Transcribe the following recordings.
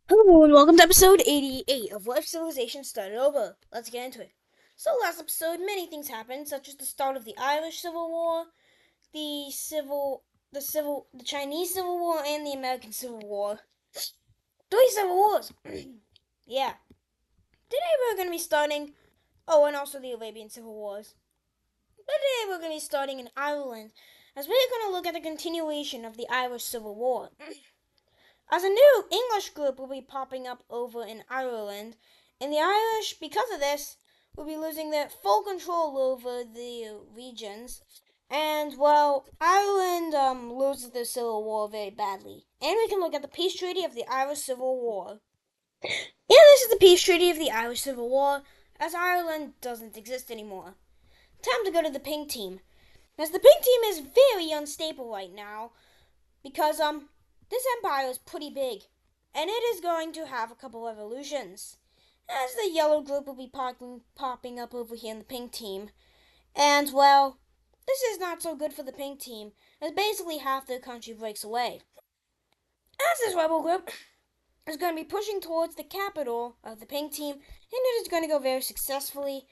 Hello and welcome to episode 88 of What If Civilization Started Over. Let's get into it. So last episode, many things happened, such as the start of the Irish Civil War, the Chinese Civil War, and the American Civil War. Three civil wars. Yeah. Today we're going to be starting. Oh, and also the Arabian Civil Wars. But today we're going to be starting in Ireland, as we're going to look at the continuation of the Irish Civil War. As a new English group will be popping up over in Ireland, and the Irish, because of this, will be losing their full control over the regions. And well, Ireland loses the Civil War very badly. And we can look at the peace treaty of the Irish Civil War. And this is the peace treaty of the Irish Civil War, as Ireland doesn't exist anymore. Time to go to the pink team. As the pink team is very unstable right now, because this empire is pretty big, and it is going to have a couple revolutions. As the yellow group will be popping up over here in the pink team, and well, this is not so good for the pink team, as basically half the country breaks away. As this rebel group is going to be pushing towards the capital of the pink team, and it is going to go very successfully,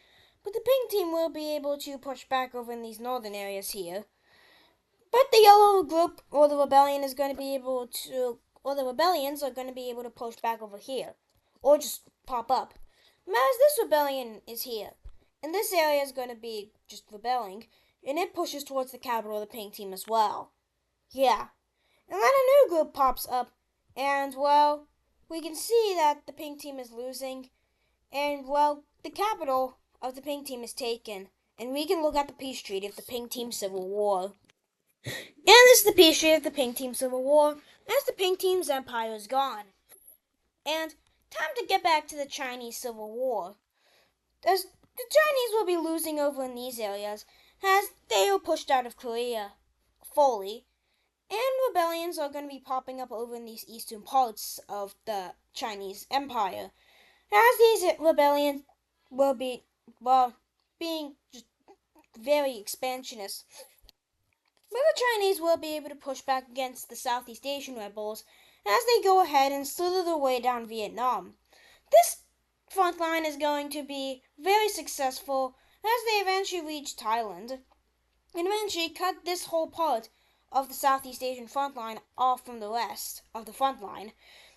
but the pink team will be able to push back over in these northern areas here. But the yellow group or the rebellion is going to be able to, or the rebellions are going to be able to push back over here, or just pop up. As this rebellion is here, and this area is going to be just rebelling, and it pushes towards the capital of the pink team as well. Yeah. And then a new group pops up, and well, we can see that the pink team is losing, and well, the capital of the pink team is taken, and we can look at the peace treaty of the pink team civil war. And this is the peace treaty of the Pink Team Civil War, as the Pink Team's empire is gone. And time to get back to the Chinese Civil War, as the Chinese will be losing over in these areas, as they are pushed out of Korea fully, and rebellions are going to be popping up over in these eastern parts of the Chinese Empire, as these rebellions will be, well, being just very expansionist. But the Chinese will be able to push back against the Southeast Asian rebels as they go ahead and slither their way down Vietnam. This front line is going to be very successful as they eventually reach Thailand and eventually cut this whole part of the Southeast Asian front line off from the rest of the front line,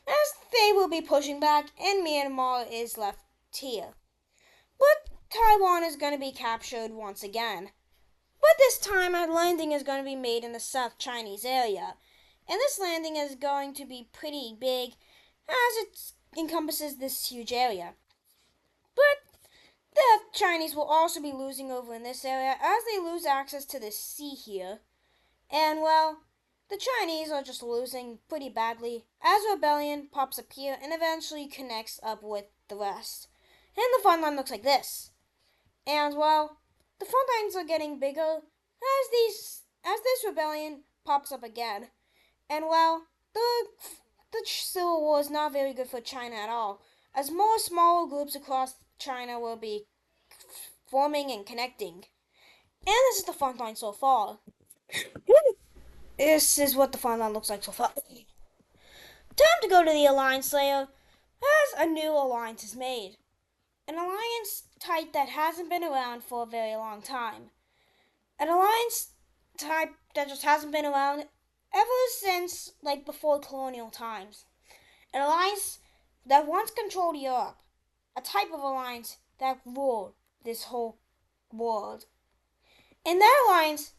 as they will be pushing back and Myanmar is left here. But Taiwan is going to be captured once again. But this time, a landing is going to be made in the South Chinese area. And this landing is going to be pretty big as it encompasses this huge area. But the Chinese will also be losing over in this area as they lose access to the sea here. And well, the Chinese are just losing pretty badly as rebellion pops up here and eventually connects up with the rest. And the front line looks like this. And well, the front lines are getting bigger as this rebellion pops up again. And well, the civil war is not very good for China at all, as more smaller groups across China will be forming and connecting. And this is the front line so far. This is what the front line looks like so far. Time to go to the alliance layer as a new alliance is made. An alliance type that hasn't been around for a very long time. An alliance type that just hasn't been around ever since like before colonial times. An alliance that once controlled Europe. A type of alliance that ruled this whole world. And that alliance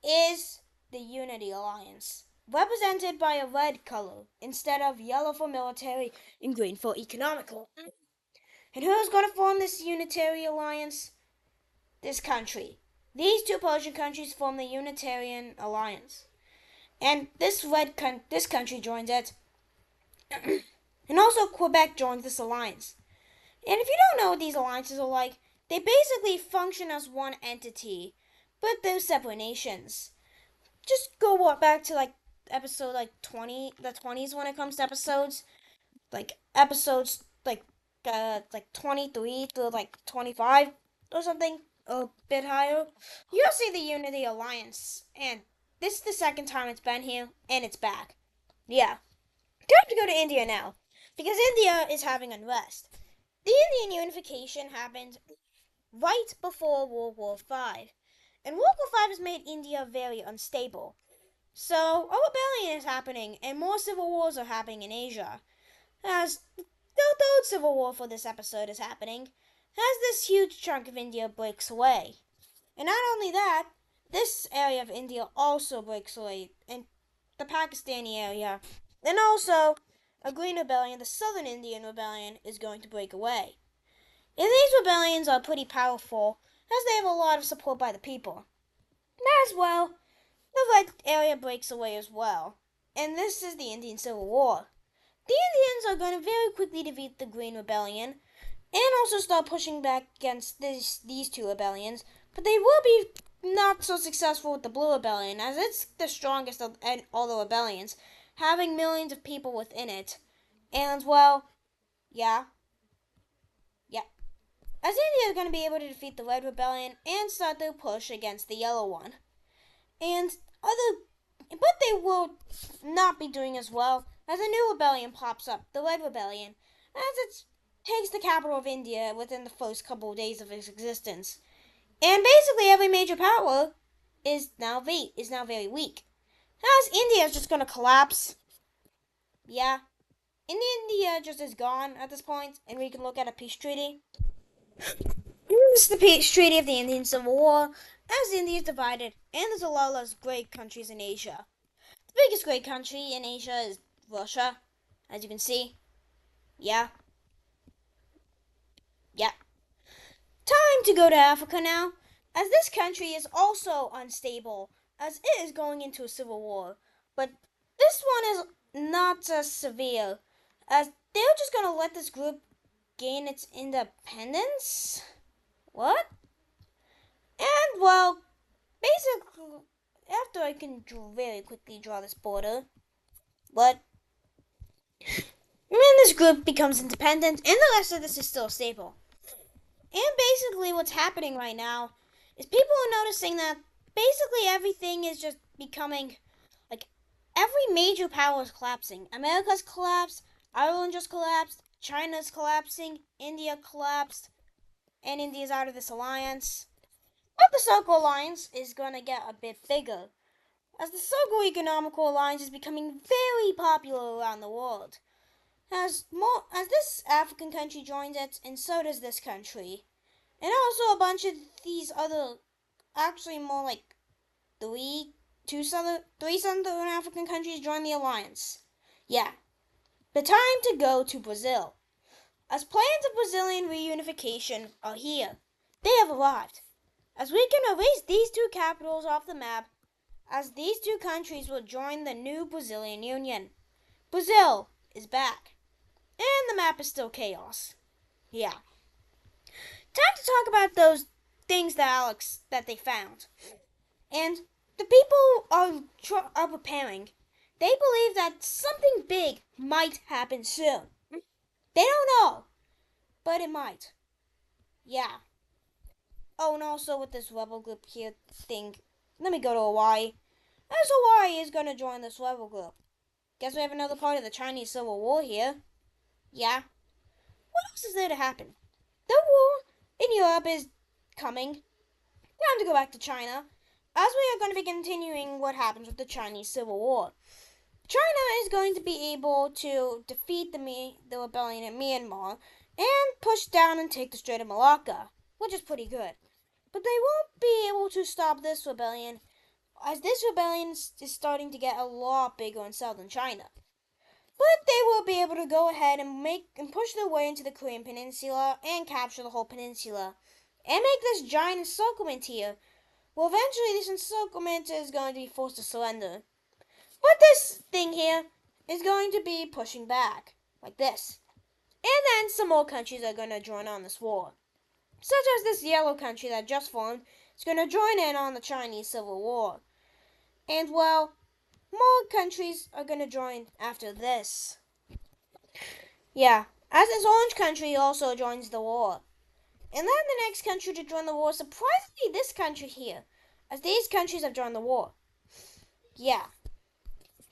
is the Unity Alliance, represented by a red color instead of yellow for military and green for economical. And who's going to form this unitary alliance? This country. These two Persian countries form the Unitarian Alliance. And this country joins it. And also Quebec joins this alliance. And if you don't know what these alliances are like, they basically function as one entity, but they're separate nations. Just go back to like episode like 20, the 20s when it comes to episodes. Like episodes like 23 to like 25 or something, a bit higher. You'll see the Unity Alliance, and this is the second time it's been here, and it's back. Yeah. Time to go to India now. because India is having unrest. The Indian unification happened right before World War V, and World War V has made India very unstable. So a rebellion is happening, and more civil wars are happening in Asia. As the third civil war for this episode is happening, as this huge chunk of India breaks away. And not only that, this area of India also breaks away, and the Pakistani area, and also a Green Rebellion, the Southern Indian Rebellion, is going to break away. And these rebellions are pretty powerful, as they have a lot of support by the people. As well, the red area breaks away as well, and this is the Indian Civil War. The Indians are going to very quickly defeat the Green Rebellion, and also start pushing back against these two rebellions, but they will be not so successful with the Blue Rebellion, as it's the strongest of all the rebellions, having millions of people within it. And, well, yeah. As India is going to be able to defeat the Red Rebellion and start their push against the Yellow one. But they will not be doing as well as a new rebellion pops up, the Red Rebellion, as it takes the capital of India within the first couple of days of its existence. And basically every major power is now very weak. As India is just going to collapse. Yeah. India just is gone at this point, and we can look at a peace treaty. This is the peace treaty of the Indian Civil War, as India is divided, and there's a lot of great countries in Asia. The biggest great country in Asia is Russia, as you can see. Yeah. Time to go to Africa now, as this country is also unstable, as it is going into a civil war. But this one is not as severe, as they're just going to let this group gain its independence. What? And, well, basically, after I can very quickly draw this border, but when this group becomes independent, and the rest of this is still stable. And basically what's happening right now is people are noticing that basically everything is just becoming, like, every major power is collapsing. America's collapsed, Ireland just collapsed, China's collapsing, India collapsed, and India's out of this alliance. But the Circle Alliance is going to get a bit bigger, as the Circle Economical Alliance is becoming very popular around the world. As this African country joins it, and so does this country. And also a bunch of these other, actually more like three Southern African countries join the alliance. Yeah. The time to go to Brazil. As plans of Brazilian reunification are here. They have arrived. As we can erase these two capitals off the map, as these two countries will join the new Brazilian Union. Brazil is back. And the map is still chaos. Yeah. Time to talk about those things that they found. And the people are preparing. They believe that something big might happen soon. They don't know, but it might. Yeah. Oh, and also with this rebel group here thing, let me go to Hawaii. As Hawaii is going to join this rebel group. Guess we have another part of the Chinese Civil War here. Yeah. What else is there to happen? The war in Europe is coming. Time to go back to China, as we are going to be continuing what happens with the Chinese Civil War. China is going to be able to defeat the rebellion in Myanmar and push down and take the Strait of Malacca, which is pretty good. But they won't be able to stop this rebellion, as this rebellion is starting to get a lot bigger in southern China. But they will be able to go ahead and push their way into the Korean Peninsula and capture the whole peninsula and make this giant encirclement here. Well, eventually this encirclement is going to be forced to surrender. But this thing here is going to be pushing back, like this. And then some more countries are going to join on this war. Such as this yellow country that just formed is going to join in on the Chinese Civil War. And, well, more countries are going to join after this. Yeah, as this orange country also joins the war. And then the next country to join the war, surprisingly this country here, as these countries have joined the war. Yeah.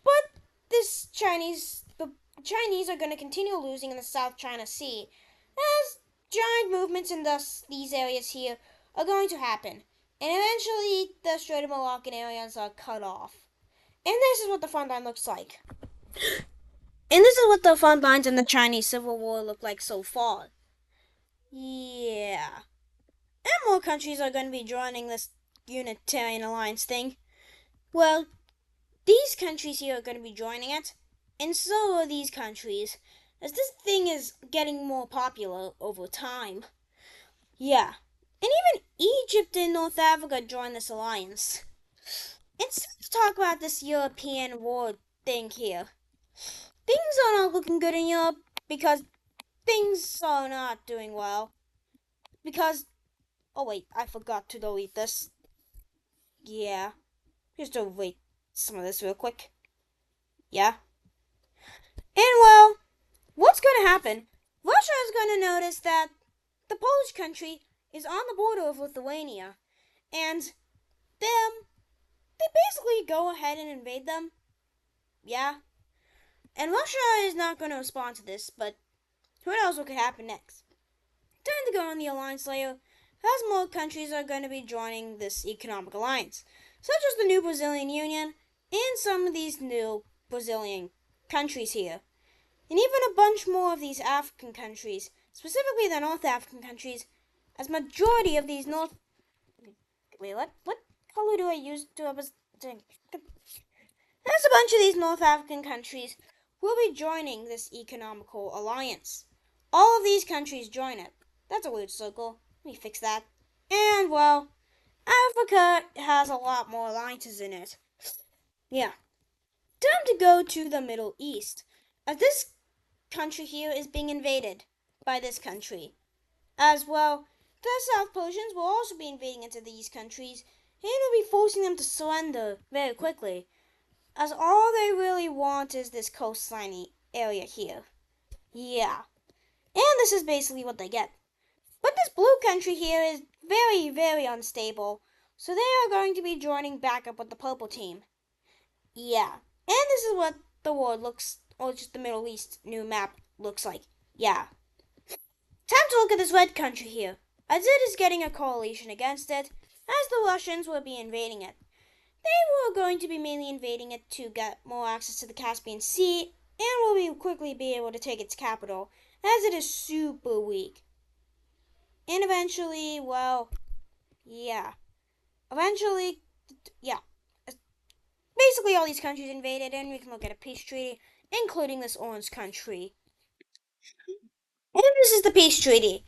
But this Chinese the Chinese are going to continue losing in the South China Sea, as giant movements in these areas here are going to happen, and eventually the Strait of Malaccan areas are cut off. And this is what the front line looks like. And this is what the front lines in the Chinese Civil War look like so far. Yeah. And more countries are going to be joining this Unitarian Alliance thing. Well, these countries here are going to be joining it, and so are these countries, as this thing is getting more popular over time. Yeah. And even Egypt and North Africa joined this alliance. And so let's talk about this European war thing here. Things are not looking good in Europe because things are not doing well. Because, oh wait, I forgot to delete this. Yeah, just delete some of this real quick. Yeah. And well, what's going to happen? Russia is going to notice that the Polish country is on the border of Lithuania. And them, they basically go ahead and invade them. Yeah. And Russia is not going to respond to this, but who knows what could happen next. Time to go on the alliance layer, as more countries are going to be joining this economic alliance, such as the new Brazilian Union and some of these new Brazilian countries here. And even a bunch more of these African countries, specifically the North African countries, as majority of these North... Wait, what color do I use to have a... There's a bunch of these North African countries will be joining this economical alliance. All of these countries join it. That's a weird circle. Let me fix that. And, well, Africa has a lot more alliances in it. Yeah. Time to go to the Middle East, as this country here is being invaded by this country. As well, the South Persians will also be invading into these countries and will be forcing them to surrender very quickly, as all they really want is this coastline area here. Yeah. And this is basically what they get. But this blue country here is very, very unstable, so they are going to be joining back up with the purple team. Yeah. And this is what the world looks, or just the Middle East new map looks like. Yeah. Time to look at this red country here, as it is getting a coalition against it, as the Russians will be invading it. They were going to be mainly invading it to get more access to the Caspian Sea, and will be quickly be able to take its capital, as it is super weak. And eventually, well, yeah. Eventually, yeah. Basically, all these countries invaded, and we can look at a peace treaty, including this orange country. And this is the peace treaty.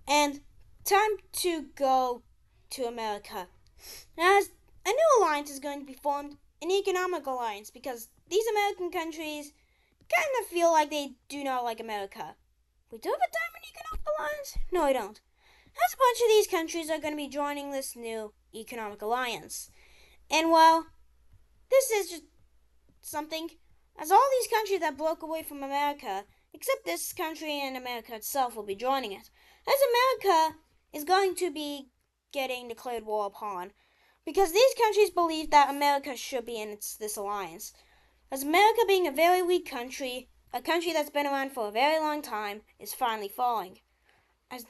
And time to go to America. As a new alliance is going to be formed, an economic alliance, because these American countries kind of feel like they do not like America. We do have a diamond economic alliance? No, we don't. As a bunch of these countries are going to be joining this new economic alliance. And well, this is just something, as all these countries that broke away from America, except this country and America itself, will be joining it. As America is going to be getting declared war upon, because these countries believe that America should be in this alliance. As America, being a very weak country, a country that's been around for a very long time, is finally falling. As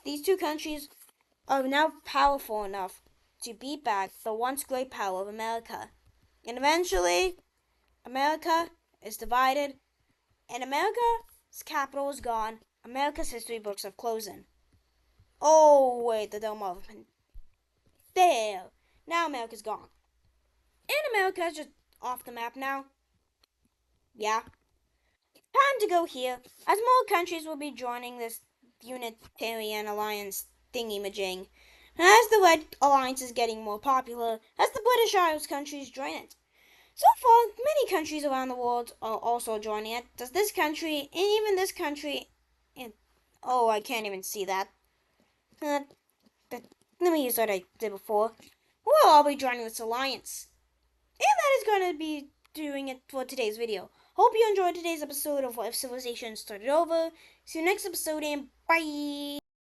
these two countries, are now powerful enough to beat back the once great power of America. And eventually, America is divided, and America's capital is gone. America's history books have closed. Oh, wait, the Dome of... There! Now America's gone. And America is just off the map now. Yeah. Time to go here, as more countries will be joining this Unitarian Alliance thingy-majing. As the Red Alliance is getting more popular, as the British Isles countries join it. So far, many countries around the world are also joining it. Does this country, and even this country, and oh, I can't even see that. Let me use what I did before. We'll all be joining this alliance. And that is going to be doing it for today's video. Hope you enjoyed today's episode of What If Civilization Started Over. See you next episode and bye!